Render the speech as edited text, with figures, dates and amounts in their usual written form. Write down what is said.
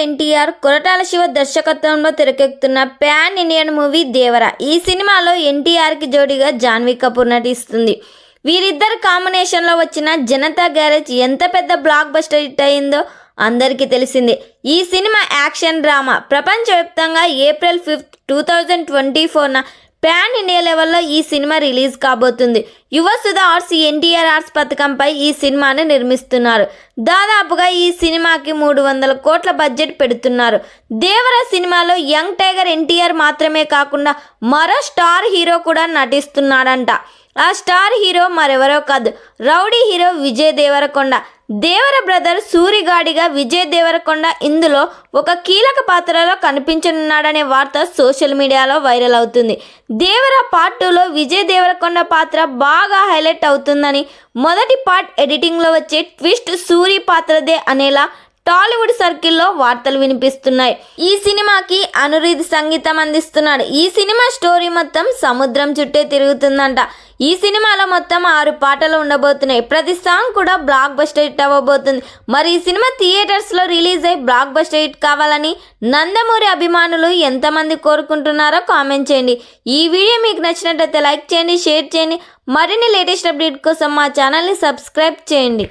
ఎన్టీఆర్ కొరటాల శివ దర్శకత్వంలో తెరకెక్కుతున్న pan Indian movie దేవర. ఈ సినిమాలో ఎన్టీఆర్కి జోడీగా జాన్వీ కపూర్ నటిస్తుంది. వీరిద్దరు కాంబినేషన్లో వచ్చిన జనతా గ్యారేజ్ ఎంత పెద్ద బ్లాక్ బస్టర్ హిట్ అయిందో అందరికీ తెలిసిందే. ఈ సినిమా యాక్షన్ డ్రామా. ప్రపంచవ్యాప్తంగా ఏప్రిల్ 5, 2024న ప్యాన్ ఇండియా లెవెల్లో ఈ సినిమా రిలీజ్ కాబోతుంది. యువసుధ ఆర్ట్స్ ఎన్టీఆర్ ఆర్ట్స్ పథకంపై ఈ సినిమాను నిర్మిస్తున్నారు. దాదాపుగా ఈ సినిమాకి 300 కోట్ల బడ్జెట్ పెడుతున్నారు. దేవర సినిమాలో యంగ్ టైగర్ ఎన్టీఆర్ మాత్రమే కాకుండా మరో స్టార్ హీరో కూడా నటిస్తున్నాడంట. ఆ స్టార్ హీరో మరెవరో కాదు, రౌడీ హీరో విజయ్ దేవరకొండ. దేవర బ్రదర్ సూరిగాడిగా విజయ్ దేవరకొండ ఇందులో ఒక కీలక పాత్రలో కనిపించనున్నాడనే వార్త సోషల్ మీడియాలో వైరల్ అవుతుంది. దేవర పార్ట్ 2లో విజయ్ దేవరకొండ పాత్ర బాగా హైలైట్ అవుతుందని, మొదటి పార్ట్ ఎడిటింగ్లో వచ్చే ట్విస్ట్ సూరి పాత్రదే అనేలా టాలీవుడ్ సర్కిల్లో వార్తలు వినిపిస్తున్నాయి. ఈ సినిమాకి అనిరుద్ సంగీతం అందిస్తున్నాడు. ఈ సినిమా స్టోరీ మొత్తం సముద్రం చుట్టే తిరుగుతుందంట. ఈ సినిమాలో మొత్తం 6 పాటలు ఉండబోతున్నాయి. ప్రతి సాంగ్ కూడా బ్లాక్ బస్టర్ హిట్ అవ్వబోతుంది. మరి ఈ సినిమా థియేటర్స్లో రిలీజ్ అయ్యి బ్లాక్ బస్టర్ హిట్ కావాలని నందమూరి అభిమానులు ఎంతమంది కోరుకుంటున్నారో కామెంట్ చేయండి. ఈ వీడియో మీకు నచ్చినట్లయితే లైక్ చేయండి, షేర్ చేయండి. మరిన్ని లేటెస్ట్ అప్డేట్ కోసం మా ఛానల్ని సబ్స్క్రైబ్ చేయండి.